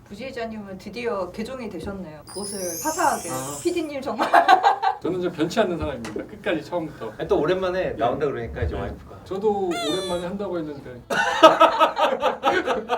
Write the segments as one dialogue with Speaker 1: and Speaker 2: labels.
Speaker 1: 부지휘자님은 드디어 개종이 되셨네요. 옷을 화사하게. PD님 정말.
Speaker 2: 저는 좀 변치 않는 사람입니다. 끝까지 처음부터.
Speaker 3: 아니, 또 오랜만에 나온다 그러니까 이제 와이프가.
Speaker 2: 저도 오랜만에 한다고 했는데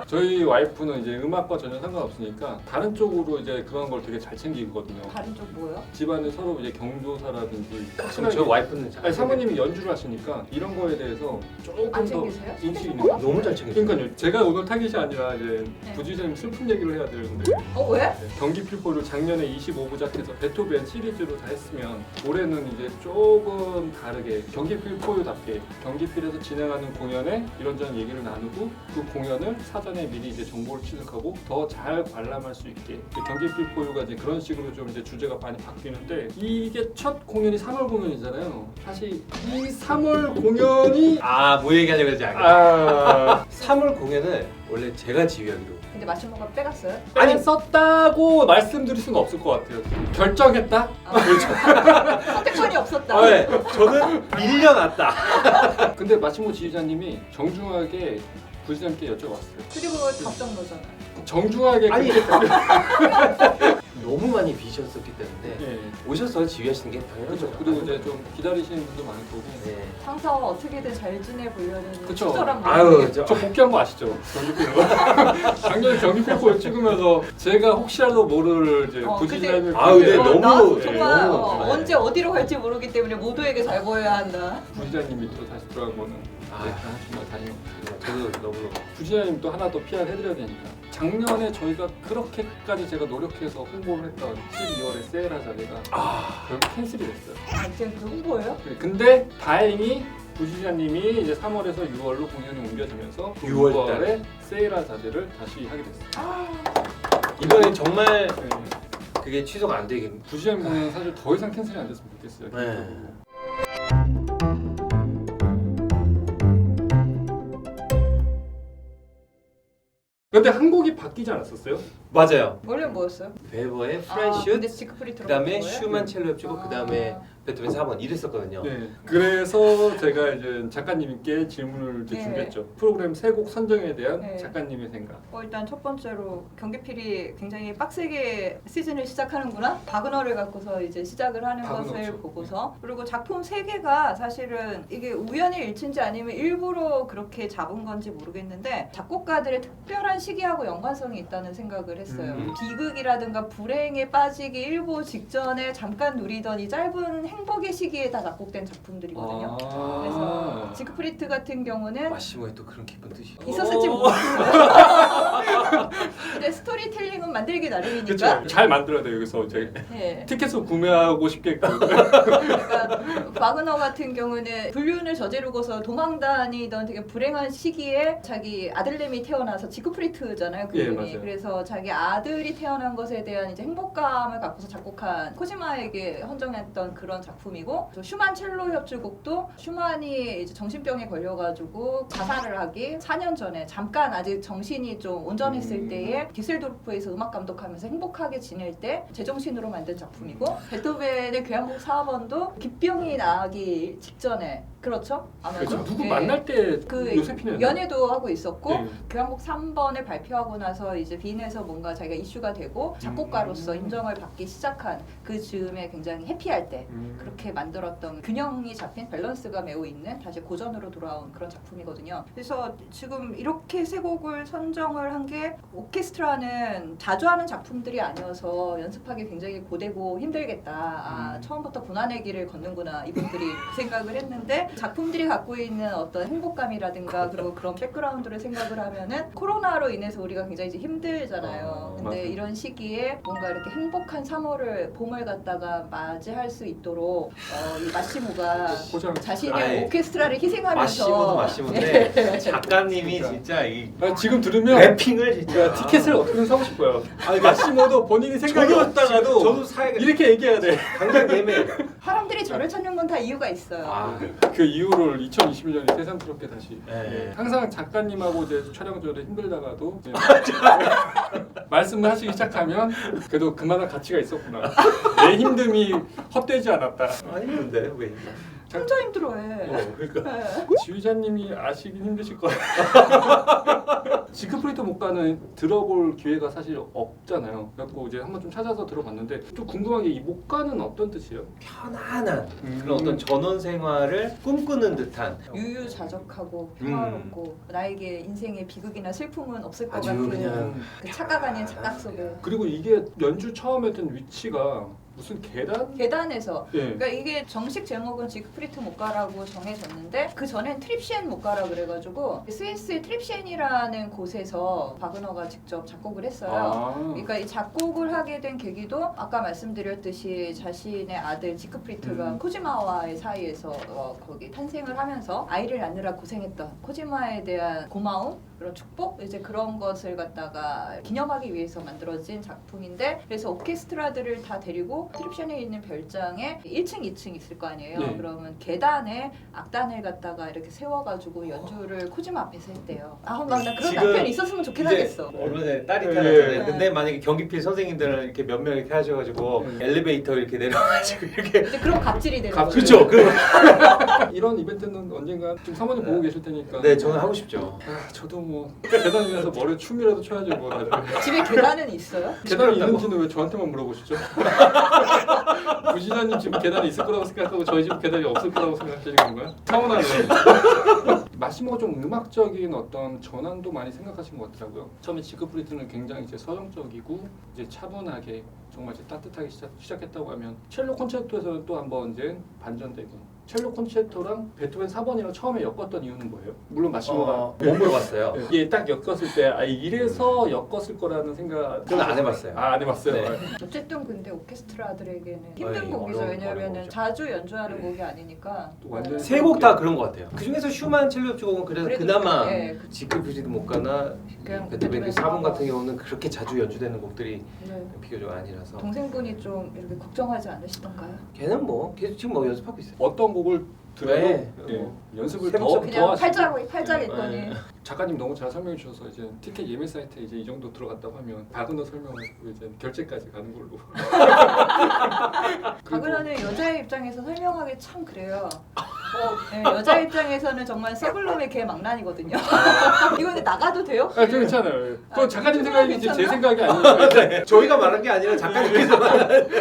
Speaker 2: 저희 와이프는 이제 음악과 전혀 상관없으니까 다른 쪽으로 이제 그런 걸 되게 잘 챙기거든요.
Speaker 1: 다른 쪽 뭐요?
Speaker 2: 집안에 서로 이제 경조사라든지
Speaker 3: 그럼 저 와이프는 잘.
Speaker 2: 아니, 사모님이 연주를 하시니까 이런 거에 대해서 조금
Speaker 1: 안
Speaker 2: 더
Speaker 1: 챙기세요?
Speaker 2: 인식이 있는 것 같아요.
Speaker 3: 너무 잘 챙겼어요.
Speaker 2: 그러니까요. 제가 오늘 타깃이 아니라 이제
Speaker 1: 네.
Speaker 2: 부지사님 슬픈 얘기를 해야 되는데
Speaker 1: 왜?
Speaker 2: 네, 경기 필보를 작년에 25부작해서 베토벤 시리즈로 다 했으면 올해는 이제 조금 다르게 경기 필포유답게 경기필에서 진행하는 공연에 이런저런 얘기를 나누고 그 공연을 사전에 미리 이제 정보를 취득하고 더 잘 관람할 수 있게 경기 필포유가 이제 그런 식으로 좀 이제 주제가 많이 바뀌는데 이게 첫 공연이 3월 공연이잖아요. 사실 이 3월 공연이
Speaker 3: 뭐 얘기하려고 그러지 알겠다. 3월
Speaker 2: 아
Speaker 3: 공연을 원래 제가 지휘하기로.
Speaker 1: 근데 마침모가 빼갔어요?
Speaker 2: 아니 썼다고 말씀드릴 수는 없을 것 같아요. 결정했다?
Speaker 1: 선택권이 없었다.
Speaker 3: 네, 저는 밀려났다.
Speaker 2: 근데 마치모 지휘자님이 정중하게 부지장님께 여쭤봤어요.
Speaker 1: 그리고 답장 넣잖아요.
Speaker 2: 정중하게
Speaker 3: 아니.
Speaker 2: 그렇게
Speaker 3: 너무 많이 비셨었기 때문에
Speaker 2: 예.
Speaker 3: 오셔서 지휘하시는 게 당연하죠.
Speaker 2: 그렇죠. 그리고 이제 좀 기다리시는 분도 많을 거고.
Speaker 3: 네.
Speaker 1: 상사와 어떻게든 잘 지내보려는
Speaker 2: 그쵸.
Speaker 1: 친절한
Speaker 3: 아유,
Speaker 1: 마음이.
Speaker 3: 저
Speaker 2: 저 복귀한 거 아시죠? 경기필로. 작년에 경기필포를 찍으면서 제가 혹시라도 모를 이제 부지장님을
Speaker 3: 아유, 네, 너무-
Speaker 1: 나도
Speaker 3: 네,
Speaker 1: 정말
Speaker 3: 너무- 네.
Speaker 1: 언제 어디로 갈지 모르기 때문에 모두에게 잘 보여야 한다.
Speaker 2: 부지장님이 또 다시 들어간 거는 정말 다행이고.
Speaker 3: 저도 너무너무.
Speaker 2: 부지장님 또 하나 더 PR 해드려야 되니까. 작년에 저희가 그렇게까지 제가 노력해서 홍보를 했던 12월에 세일하자가 결국 캔슬이 됐어요.
Speaker 1: 지금 그 홍보예요?
Speaker 2: 근데 다행히 부지자님이 이제 3월에서 6월로 공연이 옮겨지면서
Speaker 3: 6월
Speaker 2: 6월에 세일하자를 다시 하게 됐어요.
Speaker 3: 이번엔 정말
Speaker 2: 네.
Speaker 3: 그게 취소가 안 되긴.
Speaker 2: 부지자님 공연은 사실 더 이상 캔슬이 안 됐으면 좋겠어요.
Speaker 3: 네.
Speaker 2: 개인적으로. 근데 한 곡이 바뀌지 않았었어요?
Speaker 3: 맞아요.
Speaker 1: 원래 뭐였어요?
Speaker 3: 베버의
Speaker 1: 아,
Speaker 3: 프렌슛,
Speaker 1: 근데 지크프리
Speaker 3: 그다음에
Speaker 1: 들어간 거예요?
Speaker 3: 슈만 첼로 협주곡, 그다음에 베토벤 4번 이랬었거든요.
Speaker 2: 네. 그래서 제가 이제 작가님께 질문을 이제
Speaker 1: 네.
Speaker 2: 준비했죠. 프로그램 세 곡 선정에 대한
Speaker 1: 네.
Speaker 2: 작가님의 생각.
Speaker 1: 일단 첫 번째로 경기필이 굉장히 빡세게 시즌을 시작하는구나. 바그너를 갖고서 이제 시작을 하는
Speaker 2: 바그너죠.
Speaker 1: 것을 보고서 그리고 작품 세 개가 사실은 이게 우연의 일치인지 아니면 일부러 그렇게 잡은 건지 모르겠는데 작곡가들의 특별한 시기하고 연관성이 있다는 생각을 했어요. 비극이라든가 불행에 빠지기 일보 직전에 잠깐 누리던 이 짧은 행복의 시기에 다 작곡된 작품들이거든요. 그래서 지크프리트 같은 경우는
Speaker 3: 마시모에 또 그런 깊은 뜻이.
Speaker 1: 있었을지 모르겠어요. 근데 스토리텔링은 만들기 나름이니까.
Speaker 2: 그렇죠. 잘 만들어야 돼요. 여기서 이제
Speaker 1: 네.
Speaker 2: 티켓을 구매하고 싶게끔.
Speaker 1: 그러니까 바그너 같은 경우는 불륜을 저지르고서 도망다니던 되게 불행한 시기에 자기 아들내미 태어나서 지크프리트잖아요. 그
Speaker 2: 예,
Speaker 1: 이름이.
Speaker 2: 맞아요.
Speaker 1: 그래서 자기 아들이 태어난 것에 대한 이제 행복감을 갖고서 작곡한 코지마에게 헌정했던 그런 작품이고 또 슈만 첼로 협주곡도 슈만이 이제 정신병에 걸려가지고 자살을 하기 4년 전에 잠깐 아직 정신이 좀 온전했을 때에 디셀도르프에서 음악 감독하면서 행복하게 지낼 때 제정신으로 만든 작품이고 베토벤의 교향곡 4번도 기병이 나기 직전에 그렇죠? 아무래도
Speaker 2: 그렇죠. 누구
Speaker 1: 예.
Speaker 2: 만날 때
Speaker 1: 그
Speaker 2: 요세피네.
Speaker 1: 연애도 하고 있었고
Speaker 2: 네.
Speaker 1: 교향곡 3번을 발표하고 나서 이제 빈에서 뭔가 자기가 이슈가 되고 작곡가로서 인정을 받기 시작한 그 즈음에 굉장히 해피할 때 그렇게 만들었던 균형이 잡힌 밸런스가 매우 있는 다시 고전으로 돌아온 그런 작품이거든요. 그래서 지금 이렇게 세 곡을 선정을 한 게 오케스트라는 자주 하는 작품들이 아니어서 연습하기 굉장히 고되고 힘들겠다. 처음부터 고난의 길을 걷는구나 이분들이 생각을 했는데 작품들이 갖고 있는 어떤 행복감이라든가 그리고 그런 백그라운드를 생각을 하면은 코로나로 인해서 우리가 굉장히 이제 힘들잖아요. 근데
Speaker 2: 맞아요.
Speaker 1: 이런 시기에 뭔가 이렇게 행복한 3월을 봄을 갖다가 맞이할 수 있도록 이 마시모가
Speaker 2: 고장.
Speaker 1: 자신의
Speaker 3: 아예.
Speaker 1: 오케스트라를 희생하면서
Speaker 3: 마시모도 마시모인데 작가님이 진짜 이
Speaker 2: 지금 들으면
Speaker 3: 래핑을 진짜
Speaker 2: 티켓을 어떻게든 사고 싶어요. 아니 마시모도 본인이 생각이 없다가도
Speaker 3: 저도 사야겠다.
Speaker 2: 이렇게 얘기해야 돼.
Speaker 3: 당장 예매.
Speaker 1: 사람들이 저를 찾는 건 다 이유가 있어요.
Speaker 2: 그 이후를 2021년에 새삼스럽게 다시.
Speaker 3: 네.
Speaker 2: 항상 작가님하고 이제 촬영 전에 힘들다가도 이제 말씀을 하시기 시작하면 그래도 그만한 가치가 있었구나. 내 힘듦이 헛되지 않았다.
Speaker 3: 아닌데 왜?
Speaker 1: 혼자 힘들어해.
Speaker 3: 그러니까
Speaker 1: 네.
Speaker 2: 지휘자님이 아시긴 힘드실 거예요. 지크프리트 목가는 들어볼 기회가 사실 없잖아요. 그래갖고 이제 한번 좀 찾아서 들어봤는데 좀 궁금한 게 이 목가는 어떤 뜻이에요?
Speaker 3: 편안한 그런 어떤 전원 생활을 꿈꾸는 듯한
Speaker 1: 유유자적하고 평화롭고 나에게 인생의 비극이나 슬픔은 없을 것
Speaker 3: 아주
Speaker 1: 같은
Speaker 3: 그냥
Speaker 1: 그 착각아닌 착각 속에
Speaker 2: 그리고 이게 연주 처음 했던 위치가 무슨 계단?
Speaker 1: 계단에서
Speaker 2: 예.
Speaker 1: 그러니까 이게 정식 제목은 지크프리트 목가라고 정해졌는데 그 전엔 트립시엔 목가라 그래가지고 스위스의 트립시엔이라는 곳에서 바그너가 직접 작곡을 했어요.
Speaker 2: 아.
Speaker 1: 그러니까 이 작곡을 하게 된 계기도 아까 말씀드렸듯이 자신의 아들 지크프리트가 코지마와의 사이에서 거기 탄생을 하면서 아이를 낳느라 고생했던 코지마에 대한 고마움 그런 축복 이제 그런 것을 갖다가 기념하기 위해서 만들어진 작품인데 그래서 오케스트라들을 다 데리고 트립션에 있는 별장에 1층, 2층 있을 거 아니에요.
Speaker 2: 네.
Speaker 1: 그러면 계단에 악단을 갖다가 이렇게 세워가지고 연주를 코지마 앞에서 했대요. 아, 막 나 그런
Speaker 3: 지금
Speaker 1: 남편이 있었으면 좋긴 하겠어.
Speaker 3: 얼마 전에 딸이
Speaker 2: 네.
Speaker 3: 태어났잖아요.
Speaker 1: 네.
Speaker 3: 근데 만약에 경기필 선생님들은 이렇게 몇 명 이렇게 하셔가지고
Speaker 2: 네.
Speaker 3: 엘리베이터 이렇게 내려가지고 이렇게
Speaker 1: 이제 그런 갑질이 되는 거죠.
Speaker 3: 그렇죠.
Speaker 2: 이런 이벤트는 언젠가 지금 사모님 보고 계실 테니까.
Speaker 3: 네, 저는 하고 싶죠.
Speaker 2: 아, 저도 뭐 계단 위에서 머리 춤이라도 춰야지 뭐 나중에.
Speaker 1: 집에 계단은 있어요?
Speaker 2: 계단이 있는지는 왜 저한테만 물어보시죠? 부지사님 집에 계단이 있을 거라고 생각하고 저희 집에 계단이 없을 거라고 생각하시는 건가요? 서운하네요. 마시모가 좀 음악적인 어떤 전환도 많이 생각하신 것 같더라고요. 처음에 지크프리트는 굉장히 이제 서정적이고 이제 차분하게 정말 이제 따뜻하게 시작했다고 하면 첼로 콘체르토에서는 또 한번 이제 반전되고 첼로 콘체르토랑 베토벤 4번이랑 처음에 엮었던 이유는 뭐예요? 물론 마시모가
Speaker 3: 못 물어봤어요.
Speaker 2: 이게 딱 엮었을 때 아, 이래서 엮었을 거라는 생각
Speaker 3: 저는 안 해봤어요.
Speaker 2: 아, 안 해봤어요.
Speaker 3: 네.
Speaker 1: 어쨌든 근데 오케스트라들에게는
Speaker 3: 네,
Speaker 1: 힘든 곡이죠.
Speaker 3: 어려운
Speaker 1: 왜냐면은
Speaker 3: 곡이죠.
Speaker 1: 자주 연주하는 곡이 아니니까.
Speaker 2: 또 완전
Speaker 3: 세 곡 다 그런 것 같아요. 그 중에서 슈만 첼로 협주곡은 그래서
Speaker 1: 그래도
Speaker 3: 그나마
Speaker 1: 예, 그쵸.
Speaker 3: 지크프리드 목가나
Speaker 1: 그냥
Speaker 3: 베토벤
Speaker 1: 베토벤
Speaker 3: 4번 같은
Speaker 1: 4번.
Speaker 3: 경우는 그렇게 자주 연주되는 곡들이
Speaker 1: 네.
Speaker 3: 비교적 아니라서
Speaker 1: 동생분이 좀 이렇게 걱정하지 않으시던가요?
Speaker 3: 걔는 뭐 계속 지금 뭐 연습하고 있어요.
Speaker 2: 어떤 곡을 들어도
Speaker 3: 네.
Speaker 2: 예, 연습을
Speaker 3: 세
Speaker 2: 더,
Speaker 3: 목소리
Speaker 1: 그냥
Speaker 2: 하시고
Speaker 1: 팔자겠거니.
Speaker 3: 네.
Speaker 2: 작가님 너무 잘 설명해 주셔서 이제 티켓 예매 사이트에 이제 이 정도 들어갔다고 하면 바그너 설명을 하고 이제 결제까지 가는 걸로.
Speaker 1: 바그너는 여자의 입장에서 설명하기 참 그래요. 네, 여자 입장에서는 정말 서글럼의 개망난이거든요. 이거 근데 나가도 돼요?
Speaker 2: 아, 괜찮아요. 그건
Speaker 1: 아,
Speaker 2: 작가님
Speaker 1: 괜찮아?
Speaker 2: 생각이지 제
Speaker 1: 괜찮아?
Speaker 2: 생각이 아니니까.
Speaker 3: 저희가 말한 게 아니라 작가님께서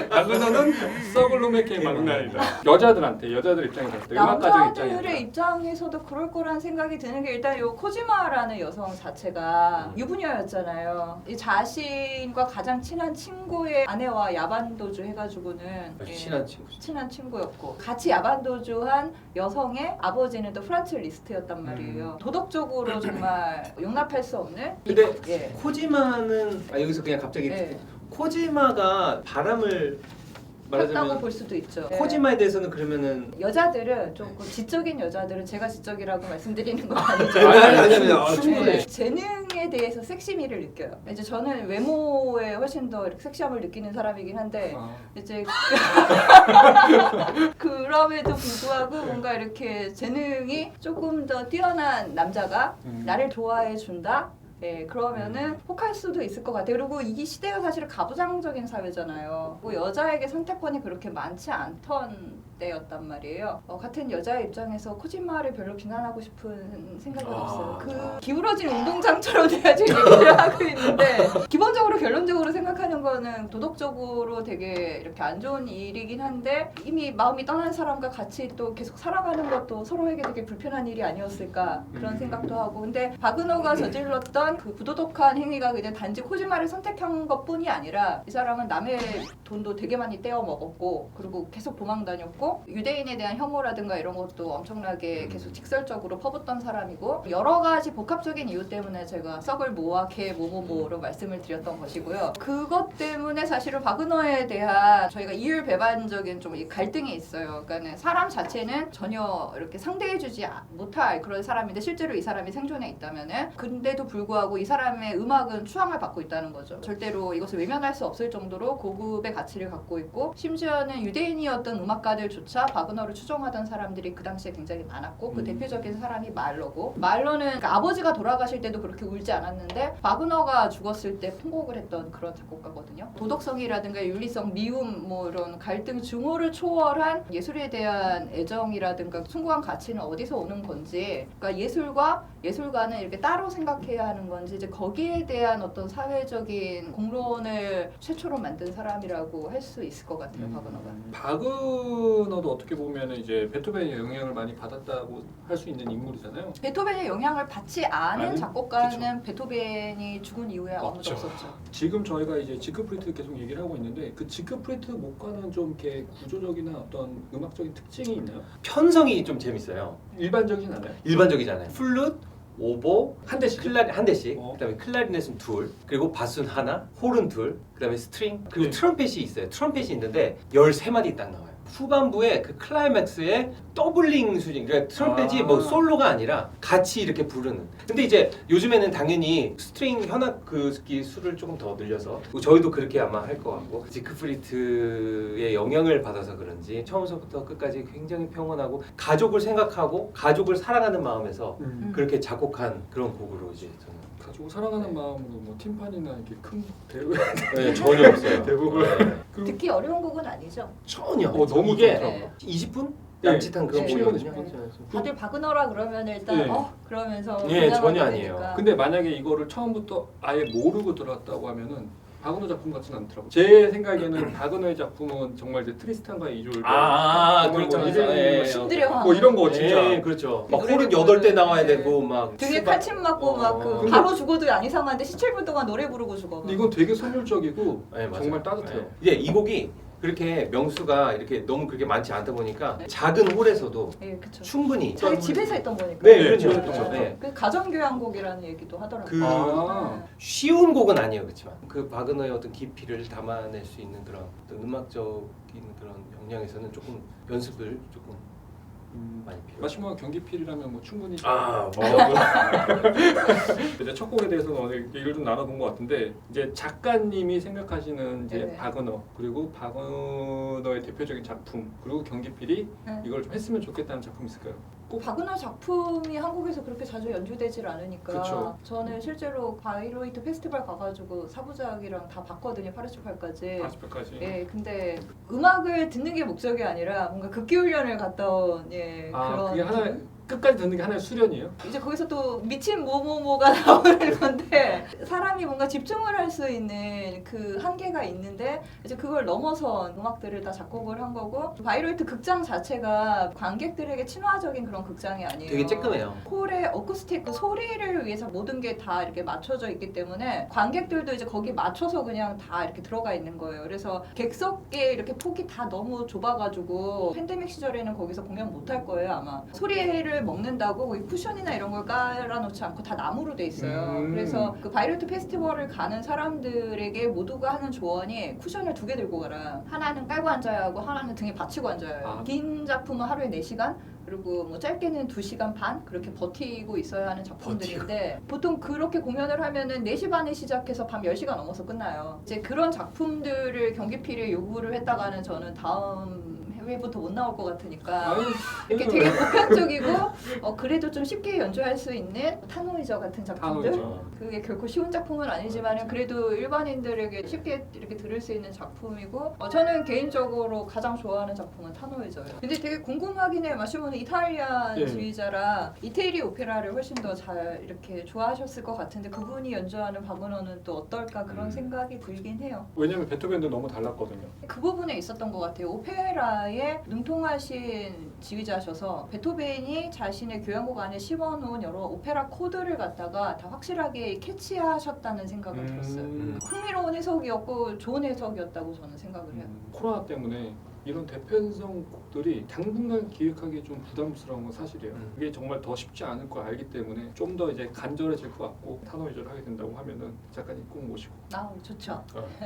Speaker 2: 바그너는 썩을놈의 개망난이다. 여자들 입장에서 음악가적
Speaker 1: 남자들의
Speaker 2: 입장에서.
Speaker 1: 입장에서도 그럴 거란 생각이 드는 게 일단 요 코지마라는 여성 자체가 유부녀였잖아요. 이 자신과 가장 친한 친구의 아내와 야반도주 해가지고는 예,
Speaker 3: 친한 친구.
Speaker 1: 친한 친구였고 같이 야반도주한 여성의 아버지는 또 프란츠 리스트였단 말이에요. 도덕적으로 정말 용납할 수 없는.
Speaker 3: 근데
Speaker 1: 예.
Speaker 3: 코지마는 여기서 그냥 갑자기
Speaker 1: 예.
Speaker 3: 코지마가 바람을
Speaker 1: 폈다고
Speaker 3: 말하자면
Speaker 1: 볼 수도 있죠. 예.
Speaker 3: 코지마에 대해서는 그러면은
Speaker 1: 여자들은 조금 지적인 여자들은 제가 지적이라고 말씀드리는 건 아니죠.
Speaker 3: 충분해.
Speaker 1: 네, 재능에 대해서 섹시미를 느껴요. 이제 저는 외모에 훨씬 더 이렇게 섹시함을 느끼는 사람이긴 한데
Speaker 2: 아,
Speaker 1: 이제 그럼에도 불구하고 뭔가 이렇게 재능이 조금 더 뛰어난 남자가 나를 좋아해 준다. 예, 그러면은 혹할 수도 있을 것 같아요. 그리고 이 시대가 사실은 가부장적인 사회잖아요. 뭐 여자에게 선택권이 그렇게 많지 않던 때였단 말이에요. 같은 여자의 입장에서 코지마를 별로 비난하고 싶은 생각은 없어요. 그 기울어진 운동장처럼 내가 지금 얘기를 하고 있는데 기본적으로 결론적으로 생각하는 거는 도덕적으로 되게 이렇게 안 좋은 일이긴 한데 이미 마음이 떠난 사람과 같이 또 계속 살아가는 것도 서로에게 되게 불편한 일이 아니었을까 그런 생각도 하고 근데 바그너가 저질렀던 그 부도덕한 행위가 그냥 단지 코지마를 선택한 것뿐이 아니라 이 사람은 남의 돈도 되게 많이 떼어 먹었고 그리고 계속 도망 다녔고 유대인에 대한 혐오라든가 이런 것도 엄청나게 계속 직설적으로 퍼붓던 사람이고 여러 가지 복합적인 이유 때문에 제가 썩을 모와 개 모모모로 말씀을 드렸던 것이고요. 그것 때문에 사실은 바그너에 대한 저희가 이율배반적인 좀 이 갈등이 있어요. 그러니까 사람 자체는 전혀 이렇게 상대해주지 못할 그런 사람인데 실제로 이 사람이 생존해 있다면은 근데도 불구하고 이 사람의 음악은 추앙을 받고 있다는 거죠. 절대로 이것을 외면할 수 없을 정도로 고급의 가치를 갖고 있고 심지어는 유대인이었던 음악가들 때조차 바그너를 추종하던 사람들이 그 당시에 굉장히 많았고 그
Speaker 2: 음.
Speaker 1: 대표적인 사람이 말러고 말러는 그러니까 아버지가 돌아가실 때도 그렇게 울지 않았는데 바그너가 죽었을 때 통곡을 했던 그런 작곡가거든요. 도덕성이라든가 윤리성, 미움 뭐 이런 갈등 증오를 초월한 예술에 대한 애정이라든가 숭고한 가치는 어디서 오는 건지 그러니까 예술과 예술가는 이렇게 따로 생각해야 하는 건지 이제 거기에 대한 어떤 사회적인 공론을 최초로 만든 사람이라고 할 수 있을 것 같아요. 바그너가.
Speaker 2: 바그너도 어떻게 보면 이제 베토벤의 영향을 많이 받았다고 할 수 있는 인물이잖아요.
Speaker 1: 베토벤의 영향을 받지 않은
Speaker 2: 아니,
Speaker 1: 작곡가는 베토벤이 죽은 이후에 아무도
Speaker 2: 없죠.
Speaker 1: 없었죠.
Speaker 2: 지금 저희가 이제 지크프리트 계속 얘기를 하고 있는데 그 지크프리트 목과는 좀 이렇게 구조적이나 어떤 음악적인 특징이 있나요?
Speaker 3: 편성이 좀 재밌어요.
Speaker 2: 일반적이진 않아요?
Speaker 3: 일반적이잖아요. 플룻, 오보,
Speaker 2: 한 대씩.
Speaker 3: 클라리 한 대씩.
Speaker 2: 어.
Speaker 3: 그다음에 클라리넷은 둘, 그리고 바순 하나, 홀은 둘, 그다음에 스트링, 그리고
Speaker 2: 네.
Speaker 3: 트럼펫이 있어요. 트럼펫이 있는데 13마디 딱 나와요. 후반부에 그 클라이맥스에 더블링 수준, 그러니까 트럼펫이
Speaker 2: 아.
Speaker 3: 뭐 솔로가 아니라 같이 이렇게 부르는. 근데 이제 요즘에는 당연히 스트링 현악 그 수를 조금 더 늘려서 저희도 그렇게 아마 할 것 같고 지크프리트의 영향을 받아서 그런지 처음부터 끝까지 굉장히 평온하고 가족을 생각하고 가족을 사랑하는 마음에서 그렇게 작곡한 그런 곡으로 이제 저는
Speaker 2: 가지고 사랑하는 마음으로 뭐 팀판이나 이렇게 큰 대회
Speaker 3: 네, 전혀 없어요.
Speaker 2: 대부분.
Speaker 3: 네.
Speaker 2: 그
Speaker 1: 듣기 어려운 곡은 아니죠.
Speaker 3: 전혀.
Speaker 2: 너무
Speaker 3: 이게
Speaker 2: 좋더라고요.
Speaker 3: 20분
Speaker 2: 네.
Speaker 3: 남짓한 그런
Speaker 1: 네.
Speaker 3: 곡이거든요.
Speaker 1: 네.
Speaker 3: 네.
Speaker 1: 다들 바그너라 그러면 일단
Speaker 2: 네.
Speaker 1: 그러면서
Speaker 3: 예,
Speaker 1: 그냥
Speaker 3: 전혀
Speaker 1: 하게
Speaker 3: 아니에요.
Speaker 1: 되니까.
Speaker 2: 근데 만약에 이거를 처음부터 아예 모르고 들어왔다고 하면은 바그너 작품 같지는 않더라고요. 제 생각에는 바그너의 작품은 정말 이제 트리스탄과 이졸
Speaker 3: 그렇죠.
Speaker 1: 신드레화
Speaker 2: 뭐 이런 거 진짜
Speaker 3: 네, 그렇죠. 막
Speaker 1: 노래를
Speaker 3: 홀은 8대
Speaker 1: 부르는,
Speaker 3: 나와야
Speaker 1: 네.
Speaker 3: 되고 막
Speaker 1: 등에
Speaker 3: 수박-
Speaker 1: 칼침 맞고 막 그
Speaker 3: 근데-
Speaker 1: 바로 죽어도 안 이상한데 17분 동안 노래 부르고 죽어.
Speaker 2: 근데 이건 되게 선율적이고
Speaker 3: 네, 맞아요.
Speaker 2: 정말 따뜻해요.
Speaker 3: 네. 이제 이 곡이 그렇게 명수가 이렇게 너무 그렇게 많지 않다 보니까
Speaker 1: 네.
Speaker 3: 작은 홀에서도
Speaker 1: 예, 그렇죠.
Speaker 3: 충분히
Speaker 1: 자기 집에서 했던 거니까.
Speaker 3: 네,
Speaker 2: 그렇죠,
Speaker 3: 그렇죠.
Speaker 2: 그렇죠.
Speaker 3: 네.
Speaker 1: 그 가정교향곡이라는 얘기도 하더라고요.
Speaker 3: 그-
Speaker 2: 아.
Speaker 3: 쉬운 곡은 아니에요, 그렇지만 그 바그너의 어떤 깊이를 담아낼 수 있는 그런 어떤 음악적인 그런 역량에서는 조금 연습을 조금 많이 필요.
Speaker 2: 마지막 경기필이라면 뭐 충분히 이제 첫 곡에 대해서는 오늘 얘기를 좀 나눠본 것 같은데 이제 작가님이 생각하시는 이제
Speaker 1: 네.
Speaker 2: 바그너 그리고 바그너의 대표적인 작품 그리고 경기필이
Speaker 1: 네.
Speaker 2: 이걸 좀 했으면 좋겠다는 작품 있을까요?
Speaker 1: 뭐 바그너 작품이 한국에서 그렇게 자주 연주되질 않으니까
Speaker 2: 그쵸.
Speaker 1: 저는 실제로 바이로이트 페스티벌 가가지고 사부작이랑 다 봤거든요. 파르치팔까지.
Speaker 2: 40회까지.
Speaker 1: 예, 근데 음악을 듣는 게 목적이 아니라 뭔가 극기 훈련을 갔다 온 그런
Speaker 2: 그게 하나 끝까지 듣는 게 하나의 수련이에요?
Speaker 1: 이제 거기서 또 미친 뭐뭐뭐가 나오는 건데 사람이 뭔가 집중을 할 수 있는 그 한계가 있는데 이제 그걸 넘어선 음악들을 다 작곡을 한 거고 바이로이트 극장 자체가 관객들에게 친화적인 그런 극장이 아니에요.
Speaker 3: 되게 쬐끔해요.
Speaker 1: 홀의 어쿠스틱 그 소리를 위해서 모든 게 다 이렇게 맞춰져 있기 때문에 관객들도 이제 거기 맞춰서 그냥 다 이렇게 들어가 있는 거예요. 그래서 객석에 이렇게 폭이 다 너무 좁아가지고 팬데믹 시절에는 거기서 공연 못 할 거예요 아마. 소리를 먹는다고 거기 쿠션이나 이런 걸 깔아놓지 않고 다 나무로 돼 있어요. 그래서 그 바이로이트 페스티벌을 가는 사람들에게 모두가 하는 조언이 쿠션을 2개 들고 가라. 하나는 깔고 앉아야 하고 하나는 등에 받치고 앉아야 해요.
Speaker 2: 아.
Speaker 1: 긴 작품은 하루에 4시간 그리고 뭐 짧게는 2시간 반 그렇게 버티고 있어야 하는 작품들인데 보통 그렇게 공연을 하면은 4시 반에 시작해서 밤 10시가 넘어서 끝나요. 이제 그런 작품들을 경기필에 요구를 했다가는 저는 다음 회부터 못 나올 것 같으니까
Speaker 2: 아유,
Speaker 1: 이렇게 되게 보편적이고 그래도 좀 쉽게 연주할 수 있는 타노이저 같은 작품들
Speaker 2: 타노이저.
Speaker 1: 그게 결코 쉬운 작품은 아니지만 그래도 일반인들에게 쉽게 이렇게 들을 수 있는 작품이고 저는 개인적으로 가장 좋아하는 작품은 타노이저예요. 근데 되게 궁금하긴 해요. 마시모는 이탈리안
Speaker 2: 예.
Speaker 1: 지휘자라 이태리 오페라를 훨씬 더 잘 이렇게 좋아하셨을 것 같은데 그분이 연주하는 바그너는 또 어떨까 그런 생각이 들긴 해요.
Speaker 2: 왜냐면 베토벤도 너무 달랐거든요.
Speaker 1: 그 부분에 있었던 것 같아요. 오페라에 능통하신 지휘자셔서 베토벤이 자신의 교향곡 안에 심어놓은 여러 오페라 코드를 갖다가 다 확실하게 캐치하셨다는 생각을 들었어요. 흥미로운 해석이었고 좋은 해석이었다고 저는 생각을 해요.
Speaker 2: 코로나 때문에 이런 대편성 곡들이 당분간 기획하기 좀 부담스러운 건 사실이에요. 그게 정말 더 쉽지 않을 걸 알기 때문에 좀 더 이제 간절해질 것 같고 타노이저를 하게 된다고 하면은 작가님 꼭 모시고
Speaker 1: 좋죠.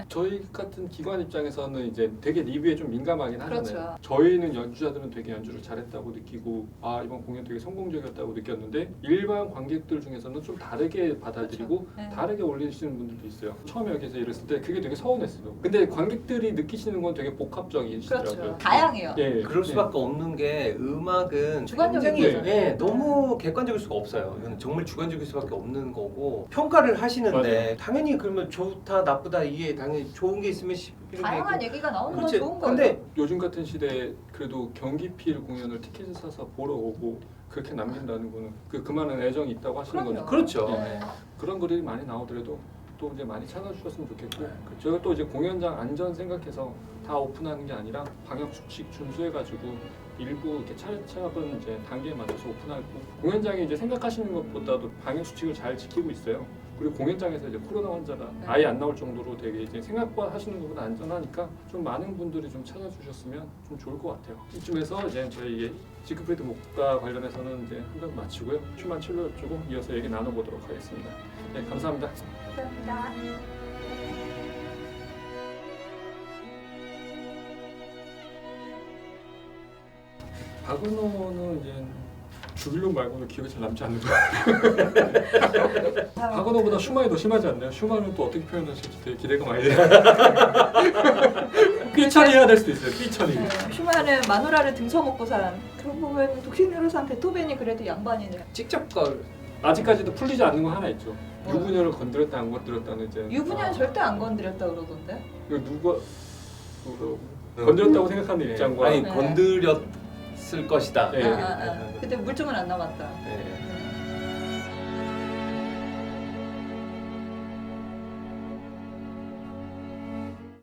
Speaker 2: 저희 같은 기관 입장에서는 이제 되게 리뷰에 좀 민감하긴 하잖아요.
Speaker 1: 그렇죠.
Speaker 2: 저희는 연주자들은 되게 연주를 잘했다고 느끼고 이번 공연 되게 성공적이었다고 느꼈는데 일반 관객들 중에서는 좀 다르게 받아들이고
Speaker 1: 그렇죠. 네.
Speaker 2: 다르게 올리시는 분들도 있어요. 처음에 여기서 이랬을 때 그게 되게 서운했어요. 근데 관객들이 느끼시는 건 되게 복합적이시더라고요. 있더라고요.
Speaker 1: 다양해요.
Speaker 2: 예,
Speaker 3: 그럴 수밖에 없는 게 음악은
Speaker 1: 주관적인
Speaker 3: 굉장히
Speaker 1: 거죠.
Speaker 3: 예, 너무 객관적일 수가 없어요. 이건 정말 주관적일 수밖에 없는 거고 평가를 하시는데
Speaker 2: 맞아요.
Speaker 3: 당연히 그러면 좋다 나쁘다 이게 당연히 좋은 게 있으면 이런 게
Speaker 1: 다양한
Speaker 3: 있고.
Speaker 1: 얘기가 나오는 건
Speaker 3: 그렇지.
Speaker 1: 좋은 거예요.
Speaker 3: 근데
Speaker 2: 요즘 같은 시대에 그래도 경기필 공연을 티켓을 사서 보러 오고 그렇게 남긴다는 거는 그 많은 애정이 있다고 하시는
Speaker 1: 그럼요.
Speaker 2: 거죠.
Speaker 3: 그렇죠.
Speaker 1: 네.
Speaker 2: 그런 글이 많이 나오더라도 또 이제 많이 찾아주셨으면 좋겠고 저희가 또 이제 공연장 안전 생각해서 다 오픈하는 게 아니라 방역 수칙 준수해가지고 일부 이렇게 차근차근 이제 단계에 맞춰서 오픈하고 공연장이 이제 생각하시는 것보다도 방역 수칙을 잘 지키고 있어요. 그리고 공연장에서 이제 코로나 환자가
Speaker 1: 네.
Speaker 2: 아예 안 나올 정도로 되게 이제 생각보다 하시는 것보다 안전하니까 좀 많은 분들이 좀 찾아주셨으면 좀 좋을 것 같아요. 이쯤에서 이제 저희 지크프리드 목과 관련해서는 이제 한 번 마치고요. 슈만 첼로 쪽으로 이어서 얘기 나눠보도록 하겠습니다. 네, 감사합니다.
Speaker 1: 감사합니다.
Speaker 2: 박은호는 이제 주빌론 말고는 기억이 잘 남지 않는 것 같아요. 박은호보다 슈만이 더 심하지 않나요? 슈만은 또 어떻게 표현하실지 되게 기대가 많이 돼요. 삐처리해야 될 수도 있어요. 삐처리.
Speaker 1: 네, 슈만은 마누라를 등쳐먹고 산. 그러고 보면 독신으로 산 베토벤이 그래도 양반이네요.
Speaker 3: 직접 걸
Speaker 2: 아직까지도 풀리지 않는 거 하나 있죠.
Speaker 1: 뭐요?
Speaker 2: 유부녀를 건드렸다 안 건드렸다는 이제
Speaker 1: 유부녀는 절대 안 건드렸다 그러던데.
Speaker 2: 이거 누가 건드렸다고 생각하는
Speaker 3: 예.
Speaker 2: 입장과
Speaker 3: 아니
Speaker 1: 네.
Speaker 3: 건드렸을 것이다.
Speaker 2: 예.
Speaker 1: 그때 물증은 안 남았다.
Speaker 3: 예.